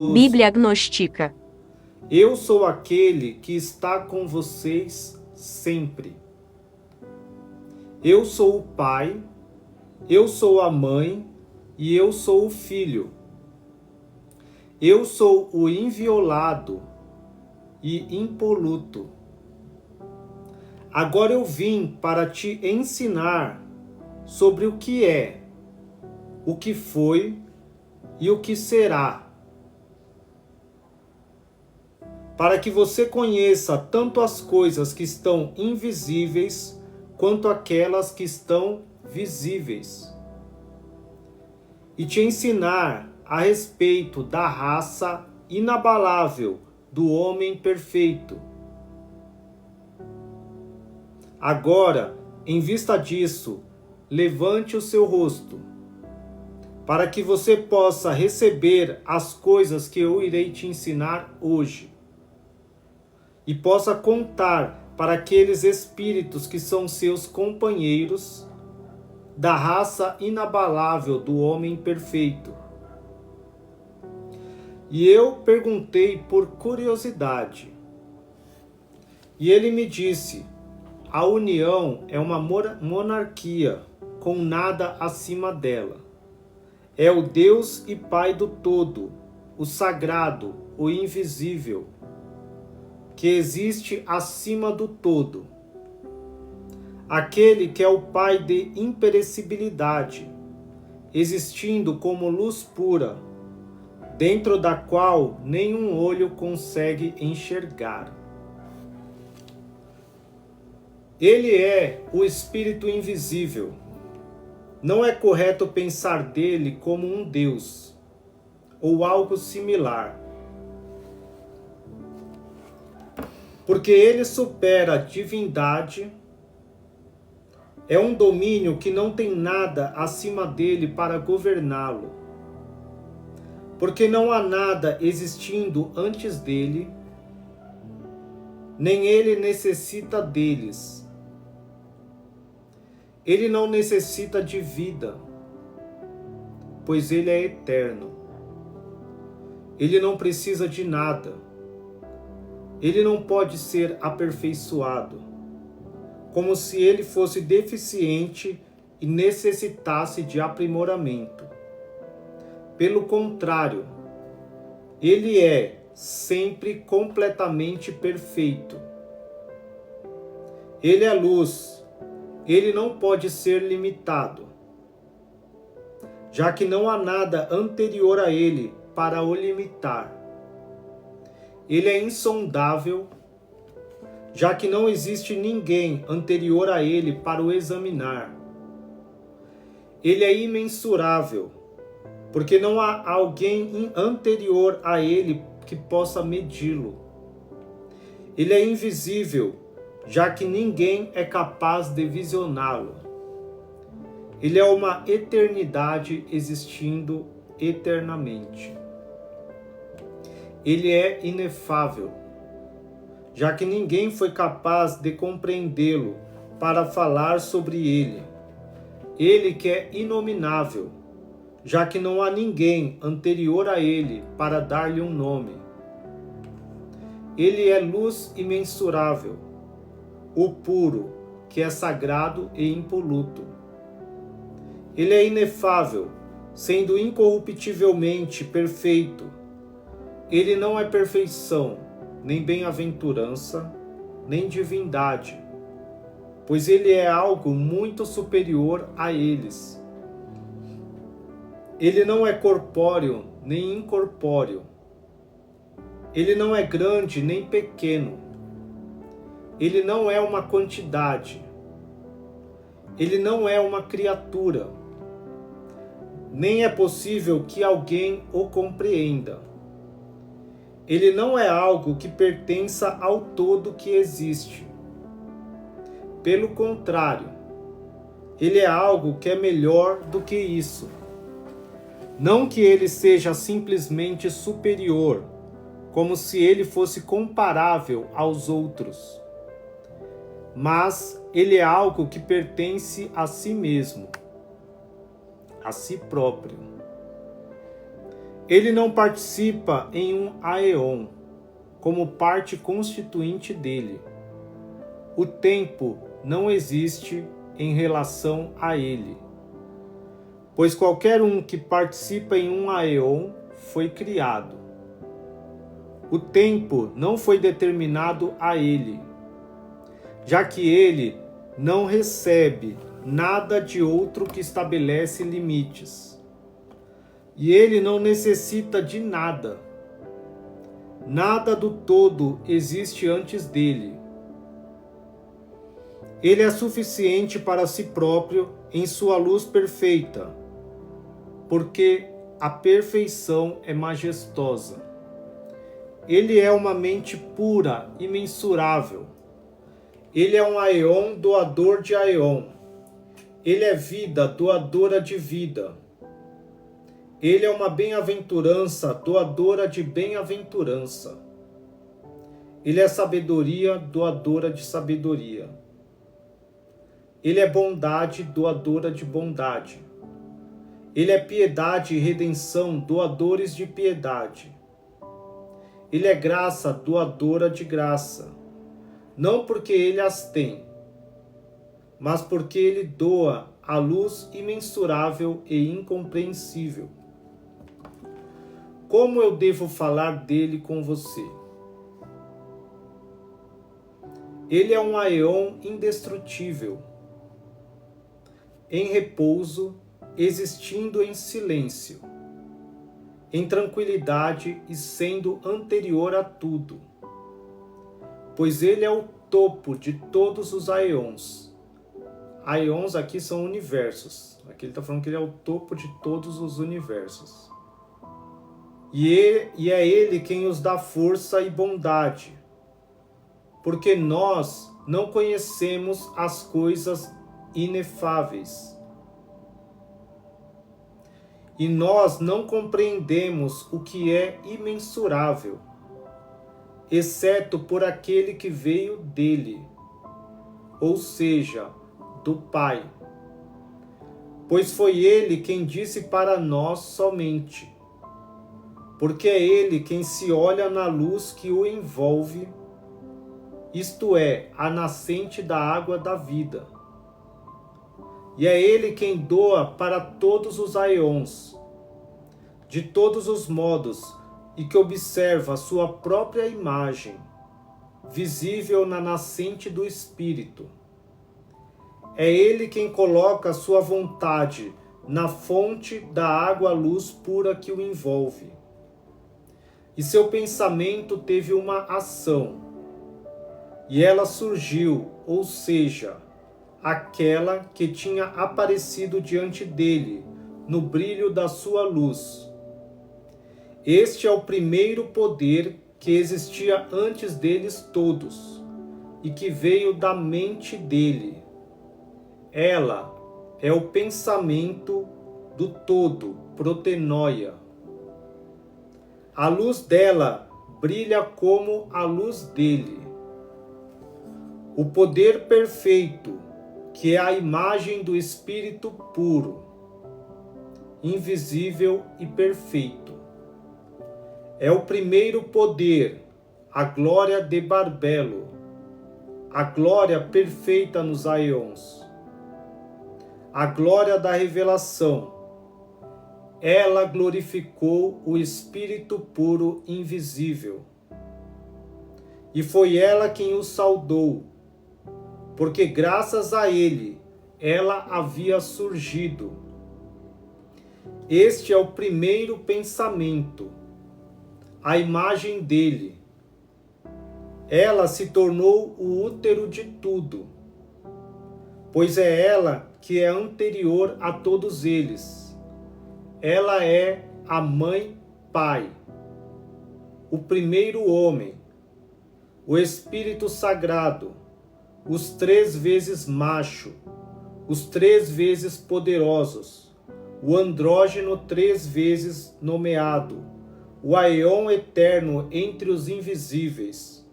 Bíblia Gnóstica. Eu sou aquele que está com vocês sempre. Eu sou o pai, eu sou a mãe e eu sou o filho. Eu sou o inviolado e impoluto. Agora eu vim para te ensinar sobre o que é, o que foi e o que será, para que você conheça tanto as coisas que estão invisíveis quanto aquelas que estão visíveis, e te ensinar a respeito da raça inabalável do homem perfeito. Agora, em vista disso, levante o seu rosto, para que você possa receber as coisas que eu irei te ensinar hoje, e possa contar para aqueles espíritos que são seus companheiros da raça inabalável do homem perfeito. E eu perguntei por curiosidade, e ele me disse: a união é uma monarquia com nada acima dela. É o Deus e Pai do todo, o sagrado, o invisível, que existe acima do todo. Aquele que é o Pai de imperecibilidade, existindo como luz pura, dentro da qual nenhum olho consegue enxergar. Ele é o Espírito invisível. Não é correto pensar dele como um Deus, ou algo similar, porque ele supera a divindade, é um domínio que não tem nada acima dele para governá-lo, porque não há nada existindo antes dele, nem ele necessita deles. Ele não necessita de vida, pois ele é eterno. Ele não precisa de nada. Ele não pode ser aperfeiçoado, como se ele fosse deficiente e necessitasse de aprimoramento. Pelo contrário, ele é sempre completamente perfeito. Ele é luz. Ele não pode ser limitado, já que não há nada anterior a ele para o limitar. Ele é insondável, já que não existe ninguém anterior a ele para o examinar. Ele é imensurável, porque não há alguém anterior a ele que possa medi-lo. Ele é invisível, já que ninguém é capaz de visioná-lo. Ele é uma eternidade existindo eternamente. Ele é inefável, já que ninguém foi capaz de compreendê-lo para falar sobre ele. Ele que é inominável, já que não há ninguém anterior a ele para dar-lhe um nome. Ele é luz imensurável, o puro, que é sagrado e impoluto. Ele é inefável, sendo incorruptivelmente perfeito. Ele não é perfeição, nem bem-aventurança, nem divindade, pois ele é algo muito superior a eles. Ele não é corpóreo, nem incorpóreo. Ele não é grande, nem pequeno. Ele não é uma quantidade. Ele não é uma criatura. Nem é possível que alguém o compreenda. Ele não é algo que pertença ao todo que existe. Pelo contrário, ele é algo que é melhor do que isso. Não que ele seja simplesmente superior, como se ele fosse comparável aos outros, mas ele é algo que pertence a si mesmo, a si próprio. Ele não participa em um aeon, como parte constituinte dele. O tempo não existe em relação a ele, pois qualquer um que participa em um aeon foi criado. O tempo não foi determinado a ele, já que ele não recebe nada de outro que estabelece limites. E ele não necessita de nada. Nada do todo existe antes dele. Ele é suficiente para si próprio em sua luz perfeita, porque a perfeição é majestosa. Ele é uma mente pura, imensurável. Ele é um aeon doador de aeon. Ele é vida doadora de vida. Ele é uma bem-aventurança doadora de bem-aventurança. Ele é sabedoria doadora de sabedoria. Ele é bondade doadora de bondade. Ele é piedade e redenção doadores de piedade. Ele é graça doadora de graça. Não porque ele as tem, mas porque ele doa a luz imensurável e incompreensível. Como eu devo falar dele com você? Ele é um aeon indestrutível, em repouso, existindo em silêncio, em tranquilidade e sendo anterior a tudo. Pois ele é o topo de todos os aeons. Aeons aqui são universos. Aqui ele está falando que ele é o topo de todos os universos. E é ele quem os dá força e bondade, porque nós não conhecemos as coisas inefáveis. E nós não compreendemos o que é imensurável, exceto por aquele que veio dele, ou seja, do Pai. Pois foi ele quem disse para nós somente, porque é ele quem se olha na luz que o envolve, isto é, a nascente da água da vida. E é ele quem doa para todos os aeons, de todos os modos, e que observa a sua própria imagem, visível na nascente do Espírito. É ele quem coloca a sua vontade na fonte da água-luz pura que o envolve. E seu pensamento teve uma ação, e ela surgiu, ou seja, aquela que tinha aparecido diante dele, no brilho da sua luz. Este é o primeiro poder que existia antes deles todos, e que veio da mente dele. Ela é o pensamento do todo, protenóia. A luz dela brilha como a luz dele. O poder perfeito, que é a imagem do Espírito puro, invisível e perfeito. É o primeiro poder, a glória de Barbelo, a glória perfeita nos aeons, a glória da revelação. Ela glorificou o Espírito puro invisível. E foi ela quem o saudou, porque graças a ele ela havia surgido. Este é o primeiro pensamento, a imagem dele. Ela se tornou o útero de tudo, pois é ela que é anterior a todos eles. Ela é a mãe-pai, o primeiro homem, o Espírito Sagrado, os 3 vezes macho, os 3 vezes poderosos, o andrógeno 3 vezes nomeado, o aeon eterno entre os invisíveis,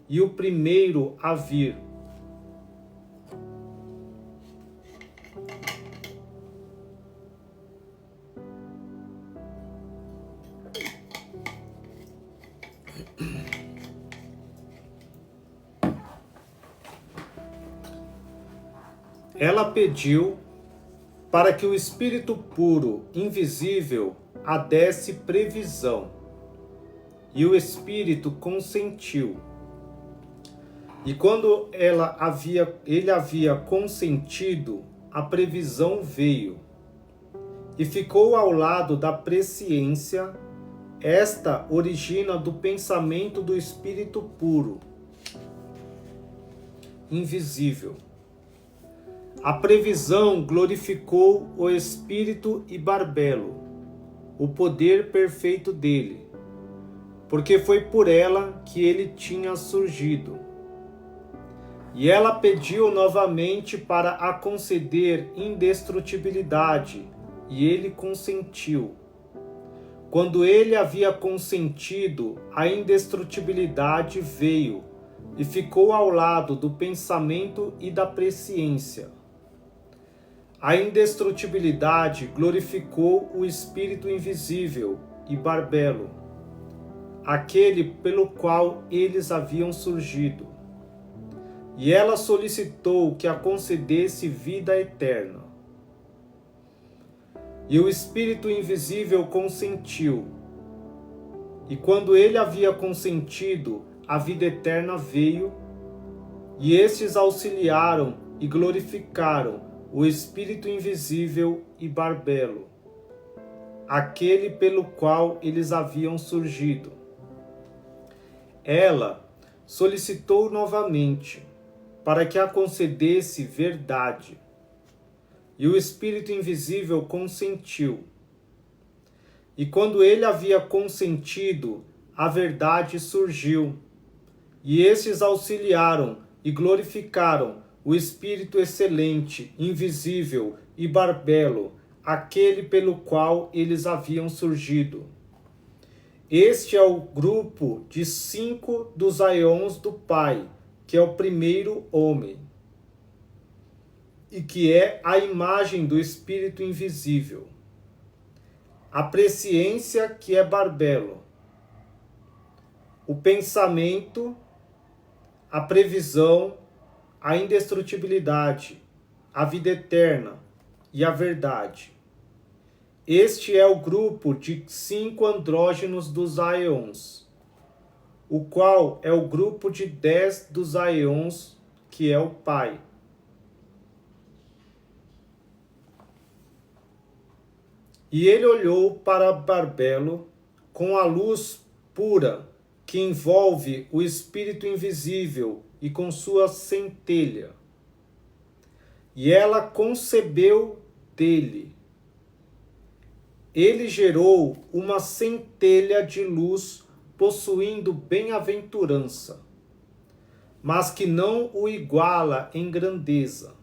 e o primeiro a vir. Ela pediu para que o Espírito puro, invisível, a desse previsão. E o Espírito consentiu. E quando ele havia consentido, a previsão veio. E ficou ao lado da presciência. Esta origina do pensamento do Espírito puro, invisível. A previsão glorificou o Espírito e Barbelo, o poder perfeito dele, porque foi por ela que ele tinha surgido. E ela pediu novamente para a conceder indestrutibilidade, e ele consentiu. Quando ele havia consentido, a indestrutibilidade veio e ficou ao lado do pensamento e da presciência. A indestrutibilidade glorificou o Espírito invisível e Barbelo, aquele pelo qual eles haviam surgido. E ela solicitou que a concedesse vida eterna. E o Espírito invisível consentiu. E quando ele havia consentido, a vida eterna veio, e estes auxiliaram e glorificaram o Espírito invisível e Barbelo, aquele pelo qual eles haviam surgido. Ela solicitou novamente para que a concedesse verdade. E o Espírito invisível consentiu. E quando ele havia consentido, a verdade surgiu. E estes auxiliaram e glorificaram o Espírito excelente, invisível e Barbelo, aquele pelo qual eles haviam surgido. Este é o grupo de 5 dos aeons do Pai, que é o primeiro homem, e que é a imagem do Espírito invisível. A presciência, que é Barbelo. O pensamento, a previsão, a indestrutibilidade, a vida eterna e a verdade. Este é o grupo de 5 andrógenos dos aeons, o qual é o grupo de 10 dos aeons, que é o Pai. E ele olhou para Barbelo com a luz pura que envolve o Espírito invisível e com sua centelha. E ela concebeu dele. Ele gerou uma centelha de luz possuindo bem-aventurança, mas que não o iguala em grandeza.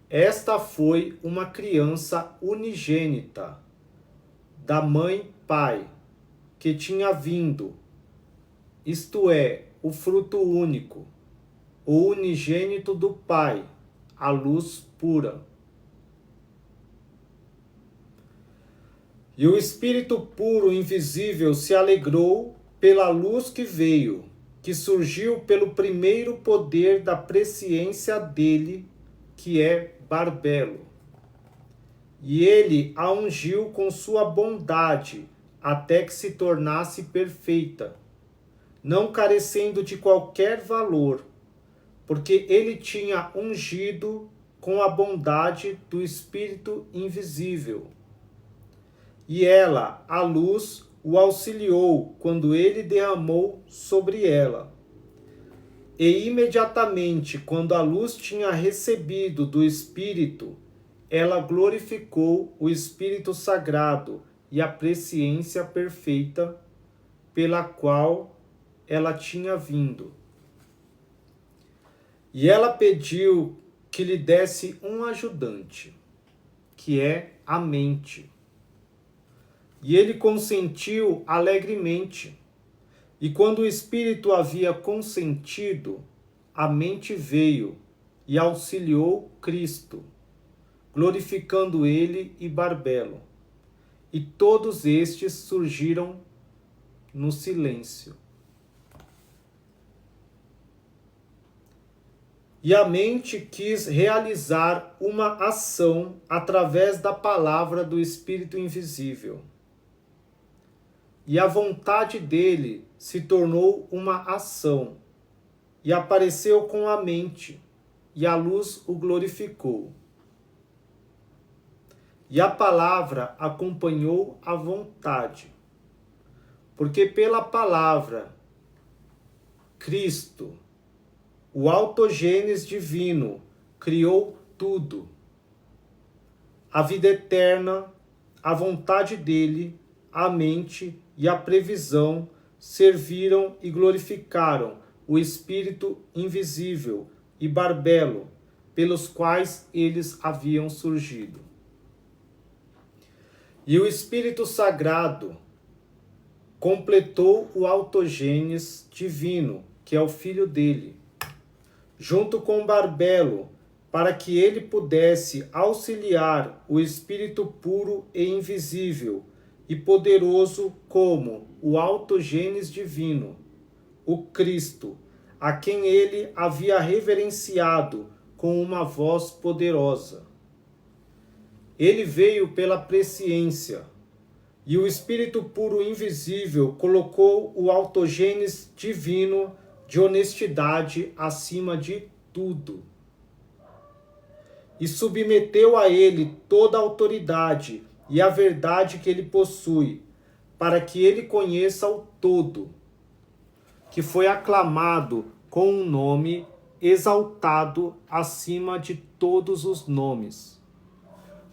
Esta foi uma criança unigênita, da mãe Pai, que tinha vindo, isto é, o fruto único, o unigênito do Pai, a luz pura. E o Espírito puro invisível se alegrou pela luz que veio, que surgiu pelo primeiro poder da presciência dele, que é Barbelo. E ele a ungiu com sua bondade, até que se tornasse perfeita, não carecendo de qualquer valor, porque ele tinha ungido com a bondade do Espírito invisível. E ela, a luz, o auxiliou quando ele derramou sobre ela. E imediatamente, quando a luz tinha recebido do Espírito, ela glorificou o Espírito Sagrado e a presciência perfeita pela qual ela tinha vindo. E ela pediu que lhe desse um ajudante, que é a mente. E ele consentiu alegremente. E quando o Espírito havia consentido, a mente veio e auxiliou Cristo, glorificando ele e Barbelo. E todos estes surgiram no silêncio. E a mente quis realizar uma ação através da palavra do Espírito invisível. E a vontade dele se tornou uma ação, e apareceu com a mente, e a luz o glorificou. E a palavra acompanhou a vontade, porque pela palavra, Cristo, o autogênes divino, criou tudo. A vida eterna, a vontade dele, a mente e a previsão serviram e glorificaram o Espírito invisível e barbelo, pelos quais eles haviam surgido. E o Espírito Sagrado completou o autogênes divino, que é o Filho dele, junto com o barbelo, para que ele pudesse auxiliar o Espírito puro e invisível e poderoso como o autogênes divino, o Cristo, a quem ele havia reverenciado com uma voz poderosa. Ele veio pela presciência, e o Espírito puro invisível colocou o autogênes divino de honestidade acima de tudo. E submeteu a ele toda a autoridade e a verdade que ele possui, para que ele conheça o todo, que foi aclamado com um nome exaltado acima de todos os nomes.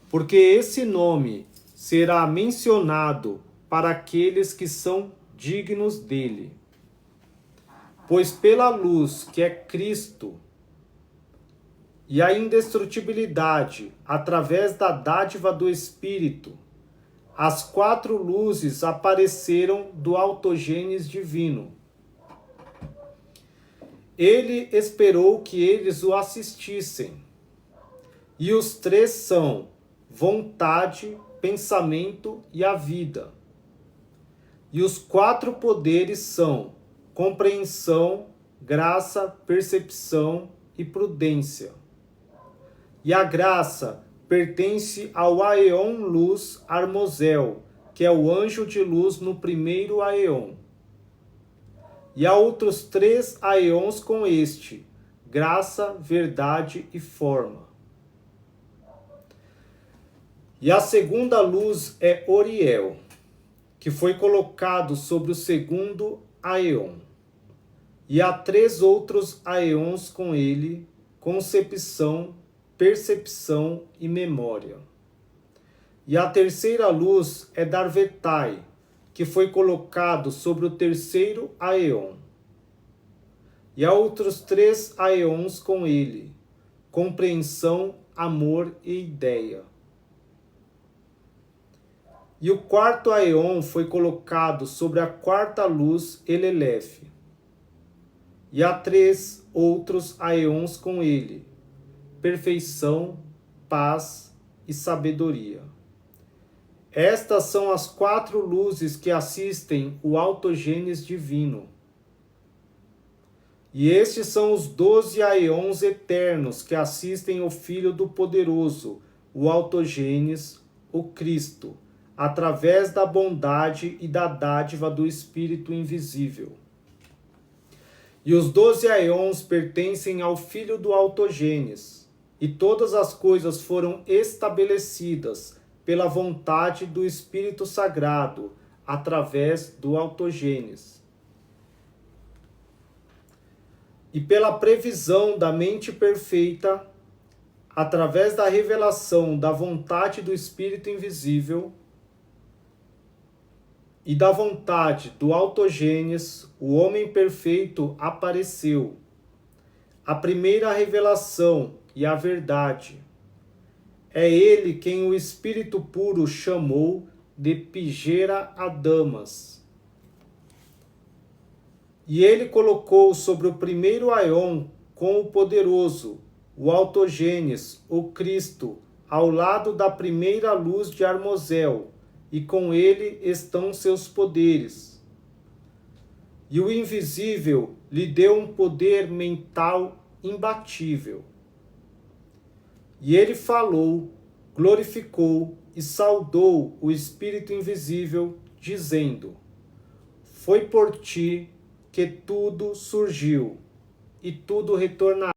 Porque esse nome será mencionado para aqueles que são dignos dele. Pois pela luz que é Cristo e a indestrutibilidade através da dádiva do Espírito, as 4 luzes apareceram do autogênes divino. Ele esperou que eles o assistissem. E os 3 são vontade, pensamento e a vida. E os 4 poderes são compreensão, graça, percepção e prudência. E a graça pertence ao Aeon Luz Armosel, que é o anjo de luz no primeiro Aeon. E há outros 3 Aeons com este, graça, verdade e forma. E a segunda luz é Oriel, que foi colocado sobre o segundo Aeon. E há 3 outros Aeons com ele, concepção, percepção e memória. E a terceira luz é Darvetai, que foi colocado sobre o terceiro Aeon. E há outros 3 Aeons com ele, compreensão, amor e ideia. E o 4º Aeon foi colocado sobre a 4ª luz Elelef. E há 3 outros Aeons com ele, perfeição, paz e sabedoria. Estas são as 4 luzes que assistem o autogênes divino. E estes são os 12 Aeons eternos que assistem o Filho do Poderoso, o autogênes, o Cristo, através da bondade e da dádiva do Espírito invisível. E os 12 Aeons pertencem ao Filho do autogênes, e todas as coisas foram estabelecidas pela vontade do Espírito Sagrado, através do autogênes. E pela previsão da mente perfeita, através da revelação da vontade do Espírito invisível e da vontade do autogênes, o homem perfeito apareceu. A primeira revelação e a verdade. É ele quem o Espírito puro chamou de Pigera Adamas. E ele colocou sobre o primeiro Aeon com o poderoso, o autogênes, o Cristo, ao lado da primeira luz de Armosel, e com ele estão seus poderes. e o invisível lhe deu um poder mental imbatível. E ele falou, glorificou e saudou o Espírito invisível, dizendo: foi por ti que tudo surgiu, e tudo retornará